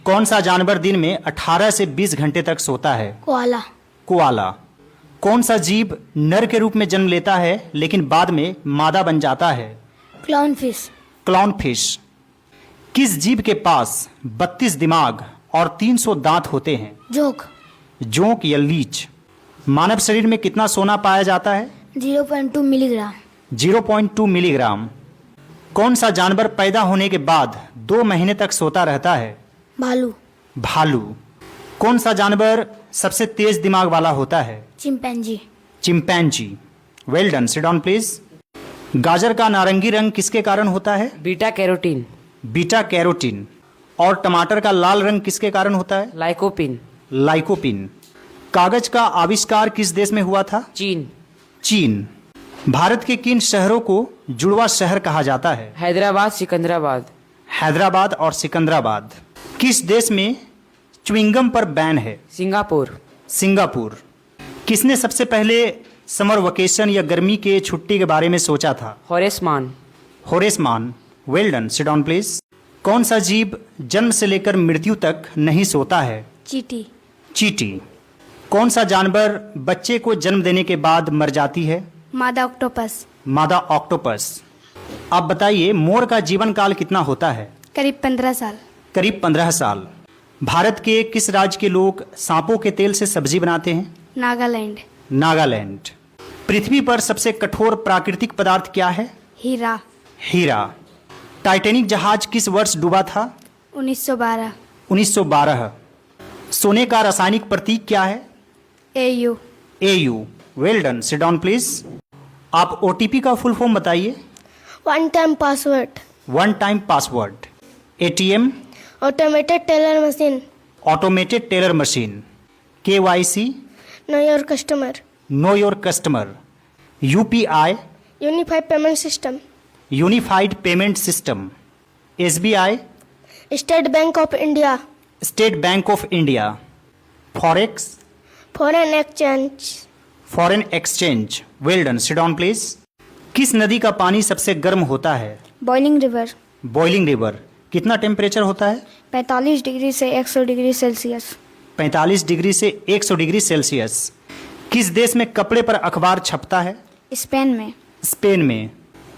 कौन सा जानवर दिन में 18 से 20 घंटे तक सोता है? कोआला। कोआला। कौन सा जीव नर के रूप में जन्म लेता है लेकिन बाद में मादा बन जाता है? Clown fish. Clown fish. किस जीव के पास 32 दिमाग और 300 दांत होते हैं? जोंक। जोंक या लीच। मानव शरीर में कितना सोना पाया जाता है? 0.2 मिलीग्राम। 0.2 मिलीग्राम। कौन सा जानवर पैदा होने के बाद 2 महीने तक सोता रहता है? भालू। भालू। कौन सा जानवर सबसे तेज दिमाग वाला होता है? Chimpanzee. Chimpanzee. Well done, sit down please. गाजर का नारंगी रंग किसके कारण होता है? Beta carotene. Beta carotene. और टमाटर का लाल रंग किसके कारण होता है? लाइकोपिन। लाइकोपिन। कागज का आविष्कार किस देश में हुआ था? चीन। चीन। भारत के किन शहरों को जुड़वा शहर कहा जाता है? हैदराबाद, सिकंदराबाद। हैदराबाद और सिकंदराबाद। किस देश में च्युइंगम पर बैन है? सिंगापुर। सिंगापुर। किसने सबसे पहले समर वेकेशन या गर्मी के छुट्टी के बारे में सोचा था? होरेस मान। होरेस मान। Well done, sit down please. कौन सा जीव जन्म से लेकर मृत्यु तक नहीं सोता है? चींटी। चींटी। कौन सा जानवर बच्चे को जन्म देने के बाद मर जाती है? मादा ऑक्टोपस। मादा ऑक्टोपस। आप बताइए, मोर का जीवन काल कितना होता है? करीब 15 साल। करीब 15 साल। भारत के किस राज्य के लोग सांपों के तेल से सब्जी बनाते हैं? नागालैंड। नागालैंड। पृथ्वी पर सबसे कठोर प्राकृतिक पदार्थ क्या है? हीरा। हीरा। टाइटैनिक जहाज किस वर्ष डूबा था? 1912। 1912। सोने का रासायनिक प्रतीक क्या है? AU। AU। Well done, sit down please. आप OTP का फुल फॉर्म बताइए। One time password. One time password. ATM। Automated teller machine. Automated teller machine. KYC। Know your customer. Know your customer. UPI। Unified payment system. Unified payment system. SBI। State bank of India. State bank of India. Forex. Foreign exchange. Foreign exchange. Well done, sit down please. किस नदी का पानी सबसे गर्म होता है? Boiling river. Boiling river. कितना temperature होता है? 45 डिग्री से 100 डिग्री सेल्सियस। 45 डिग्री से 100 डिग्री सेल्सियस। किस देश में कपड़े पर अखबार छपता है? स्पेन में। स्पेन में।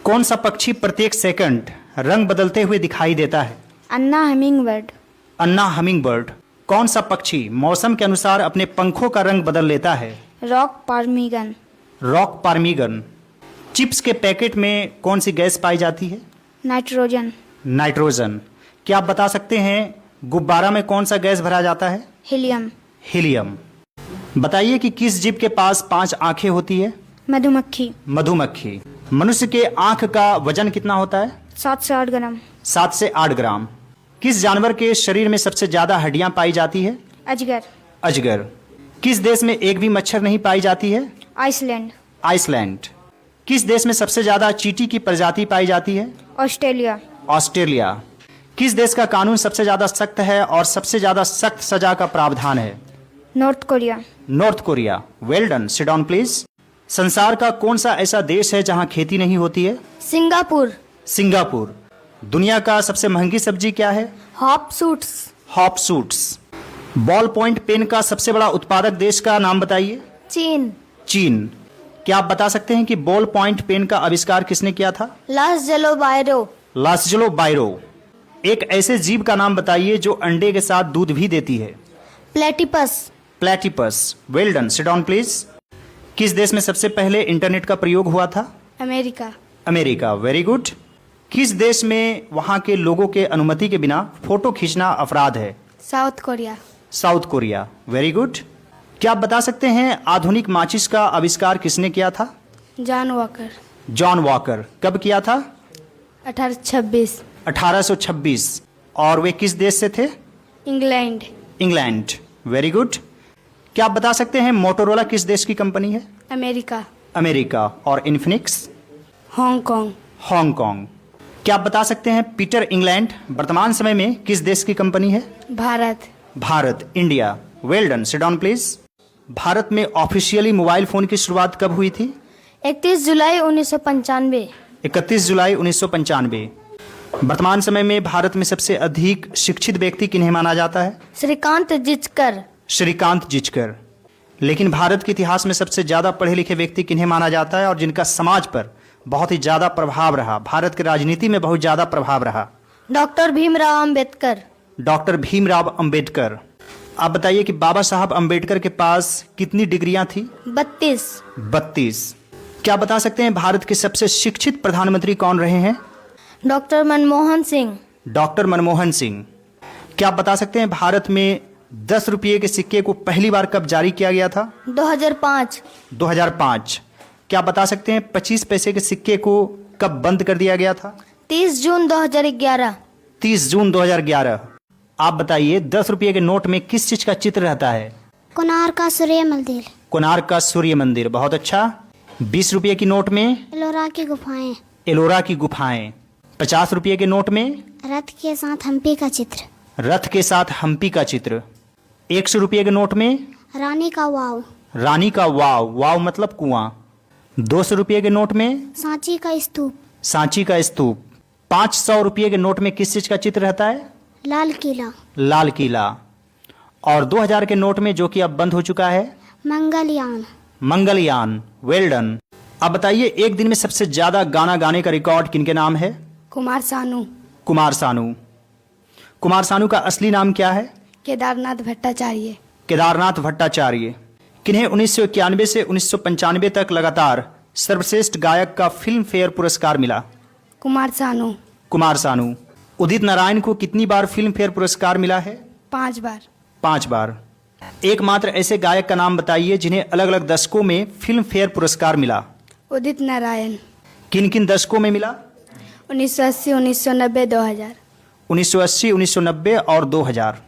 कौन सा पक्षी प्रत्येक सेकंड रंग बदलते हुए दिखाई देता है? अन्ना हमिंगबर्ड। अन्ना हमिंगबर्ड। कौन सा पक्षी मौसम के अनुसार अपने पंखों का रंग बदल लेता है? रॉक पार्मिगन। रॉक पार्मिगन। चिप्स के पैकेट में कौन सी गैस पाई जाती है? नाइट्रोजन। नाइट्रोजन। क्या आप बता सकते हैं गुब्बारा में कौन सा गैस भरा जाता है? हीलियम। हीलियम। बताइए कि किस जीव के पास 5 आंखें होती है? मधुमक्खी। मधुमक्खी। मनुष्य के आंख का वजन कितना होता है? 7 से 8 ग्राम। 7 से 8 ग्राम। किस जानवर के शरीर में सबसे ज्यादा हड्डियां पाई जाती है? अजगर। अजगर। किस देश में एक भी मच्छर नहीं पाई जाती है? आइसलैंड। आइसलैंड। किस देश में सबसे ज्यादा चींटी की प्रजाति पाई जाती है? ऑस्ट्रेलिया। ऑस्ट्रेलिया। किस देश का कानून सबसे ज्यादा सख्त है और सबसे ज्यादा सख्त सजा का प्रावधान है? North Korea. North Korea. Well done, sit down please. संसार का कौन सा ऐसा देश है जहां खेती नहीं होती है? सिंगापुर। सिंगापुर। दुनिया का सबसे महंगी सब्जी क्या है? Hop shoots. Hop shoots. Ball point pen का सबसे बड़ा उत्पादक देश का नाम बताइए। चीन। चीन। क्या आप बता सकते हैं कि बॉल पॉइंट पेन का आविष्कार किसने किया था? लास्जेलो बायरो। लास्जेलो बायरो। एक ऐसे जीव का नाम बताइए जो अंडे के साथ दूध भी देती है। Platypus. Platypus. Well done, sit down please. किस देश में सबसे पहले इंटरनेट का प्रयोग हुआ था? अमेरिका। अमेरिका। Very good. किस देश में वहां के लोगों के अनुमति के बिना फोटो खींचना अपराध है? South Korea. South Korea. Very good. क्या आप बता सकते हैं आधुनिक माचिस का आविष्कार किसने किया था? John walker. John walker. कब किया था? 1826। 1826। और वे किस देश से थे? इंग्लैंड। इंग्लैंड। Very good. क्या आप बता सकते हैं मोटोरोला किस देश की कंपनी है? अमेरिका। अमेरिका। और इन्फिनिक्स? हांगकांग। हांगकांग। क्या आप बता सकते हैं पीटर इंग्लैंड वर्तमान समय में किस देश की कंपनी है? Bharat. Bharat, India. Well done, sit down please. Bharat में ऑफिशियली मोबाइल फोन की शुरुआत कब हुई थी? 31 जुलाई 1995। 31 जुलाई 1995। वर्तमान समय में भारत में सबसे अधिक शिक्षित व्यक्ति किन्हें माना जाता है? श्रीकांत जिचकर। श्रीकांत जिचकर। लेकिन भारत के इतिहास में सबसे ज्यादा पढ़े लिखे व्यक्ति किन्हें माना जाता है और जिनका समाज पर बहुत ही ज्यादा प्रभाव रहा, भारत की राजनीति में बहुत ज्यादा प्रभाव रहा? डॉक्टर भीमराव अंबेडकर। डॉक्टर भीमराव अंबेडकर। आप बताइए कि बाबा साहब अंबेडकर के पास कितनी डिग्रियां थी? 32। 32। क्या बता सकते हैं भारत के सबसे शिक्षित प्रधानमंत्री कौन रहे हैं? डॉक्टर मनमोहन सिंह। डॉक्टर मनमोहन सिंह। क्या आप बता सकते हैं भारत में 10 रुपये के सिक्के को पहली बार कब जारी किया गया था? 2005। 2005। क्या आप बता सकते हैं 25 पैसे के सिक्के को कब बंद कर दिया गया था? 30 जून 2011। 30 जून 2011। आप बताइए 10 रुपये के नोट में किस चीज का चित्र रहता है? कोणार्क का सूर्य मंदिर। कोणार्क का सूर्य मंदिर। बहुत अच्छा। 20 रुपये की नोट में? एलोरा की गुफाएं। एलोरा की गुफाएं। 50 रुपये के नोट में? रथ के साथ हम्पी का चित्र। रथ के साथ हम्पी का चित्र। 100 रुपये के नोट में? रानी का वाव। रानी का वाव। वाव मतलब कुआं। 200 रुपये के नोट में? सांची का स्तूप। सांची का स्तूप। 500 रुपये के नोट में किस चीज का चित्र रहता है? लाल किला। लाल किला। और 2000 के नोट में, जो कि अब बंद हो चुका है? मंगलयान। मंगलयान। Well done. अब बताइए एक दिन में सबसे ज्यादा गाना गाने का रिकॉर्ड किनके नाम है? कुमार सानू। कुमार सानू। कुमार सानू का असली नाम क्या है? केदारनाथ भट्टाचार्य। केदारनाथ भट्टाचार्य। किन्हें 1991 से 1995 तक लगातार सर्वश्रेष्ठ गायक का फिल्म फेयर पुरस्कार मिला? कुमार सानू। कुमार सानू। उदित नारायण को कितनी बार फिल्म फेयर पुरस्कार मिला है? 5 बार। 5 बार। एकमात्र ऐसे गायक का नाम बताइए जिन्हें अलग अलग दशकों में फिल्म फेयर पुरस्कार मिला? उदित नारायण। किन किन दशकों में मिला? 1980, 1990, 2000। 1980, 1990 और 2000।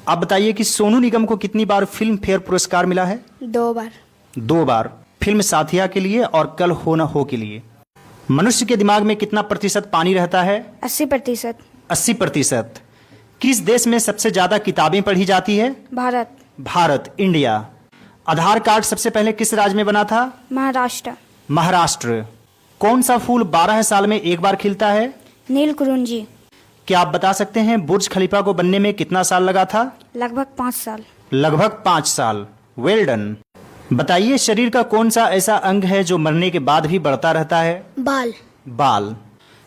आप बताइए कि सोनू निगम को कितनी बार फिल्म फेयर पुरस्कार मिला है? 2 बार। 2 बार। फिल्म साथिया के लिए और कल हो न हो के लिए। मनुष्य के दिमाग में कितना प्रतिशत पानी रहता है? 80%। 80%। किस देश में सबसे ज्यादा किताबें पढ़ी जाती है? भारत। भारत, इंडिया। आधार कार्ड सबसे पहले किस राज्य में बना था? महाराष्ट्र। महाराष्ट्र। कौन सा फूल 12 साल में एक बार खिलता है? नीलकुरुंजी। क्या आप बता सकते हैं बुर्ज खलीफा को बनने में कितना साल लगा था? लगभग 5 साल। लगभग 5 साल। Well done. बताइए शरीर का कौन सा ऐसा अंग है जो मरने के बाद भी बढ़ता रहता है? बाल। बाल।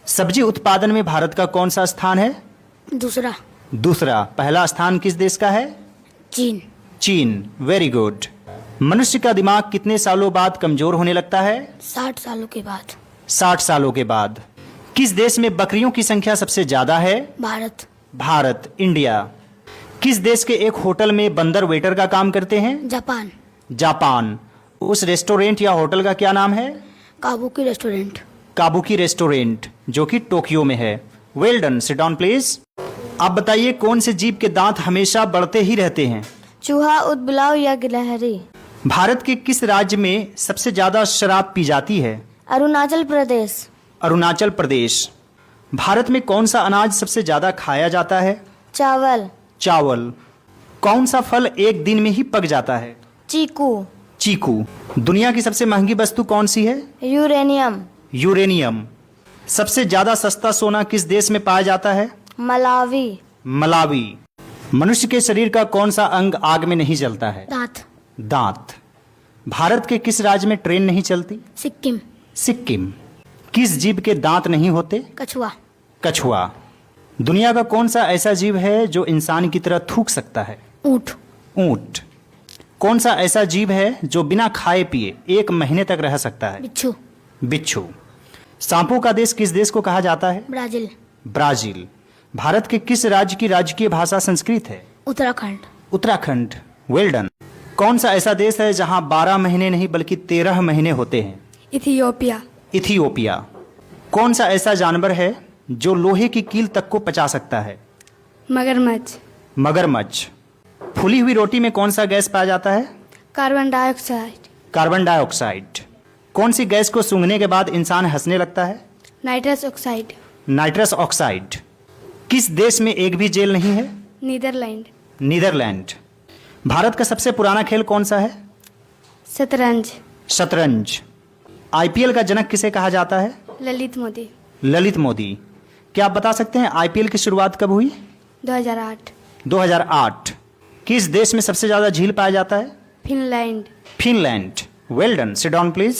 सब्जी उत्पादन में भारत का कौन सा स्थान है? दूसरा। दूसरा। पहला स्थान किस देश का है? चीन। चीन। Very good. मनुष्य का दिमाग कितने सालों बाद कमजोर होने लगता है? 60 सालों के बाद। 60 सालों के बाद। किस देश में बकरियों की संख्या सबसे ज्यादा है? भारत। भारत, इंडिया। किस देश के एक होटल में बंदर वेटर का काम करते हैं? जापान। जापान। उस रेस्टोरेंट या होटल का क्या नाम है? Kabuki restaurant. काबुकी रेस्टोरेंट, जो कि टोक्यो में है। Well done. Sit down please. आप बताइए कौन से जीव के दांत हमेशा बढ़ते ही रहते हैं? चूहा, उदबिलाव या गिलहरी। भारत के किस राज्य में सबसे ज्यादा शराब पी जाती है? अरुणाचल प्रदेश। अरुणाचल प्रदेश। भारत में कौन सा अनाज सबसे ज्यादा खाया जाता है? चावल। चावल। कौन सा फल एक दिन में ही पक जाता है? चीकू। चीकू। दुनिया की सबसे महंगी वस्तु कौन सी है? यूरेनियम। यूरेनियम। सबसे ज्यादा सस्ता सोना किस देश में पाया जाता है? मलावी। मलावी। मनुष्य के शरीर का कौन सा अंग आग में नहीं जलता है? दांत। दांत। भारत के किस राज्य में ट्रेन नहीं चलती? सिक्किम। सिक्किम। किस जीव के दांत नहीं होते? कछुआ। कछुआ। दुनिया का कौन सा ऐसा जीव है जो इंसान की तरह थूक सकता है? ऊंट। ऊंट। कौन सा ऐसा जीव है जो बिना खाए पिए 1 महीने तक रह सकता है? बिच्छू। बिच्छू। सांपों का देश किस देश को कहा जाता है? ब्राजील। ब्राजील। भारत के किस राज्य की राजकीय भाषा संस्कृत है? उत्तराखंड। उत्तराखंड। Well done. कौन सा ऐसा देश है जहां 12 महीने नहीं बल्कि 13 महीने होते हैं? इथियोपिया। इथियोपिया। कौन सा ऐसा जानवर है जो लोहे की कील तक को पचा सकता है? मगरमच्छ। मगरमच्छ। फूली हुई रोटी में कौन सा गैस पाया जाता है? Carbon dioxide. Carbon dioxide. कौन सी गैस को सूंघने के बाद इंसान हंसने लगता है? Nitrous oxide. Nitrous oxide. किस देश में एक भी जेल नहीं है? नीदरलैंड। नीदरलैंड। भारत का सबसे पुराना खेल कौन सा है? शतरंज। शतरंज। आईपीएल का जनक किसे कहा जाता है? ललित मोदी। ललित मोदी। क्या आप बता सकते हैं आईपीएल की शुरुआत कब हुई? 2008 2008। किस देश में सबसे ज्यादा झील पाया जाता है? Finland Finland. Well done, sit down please.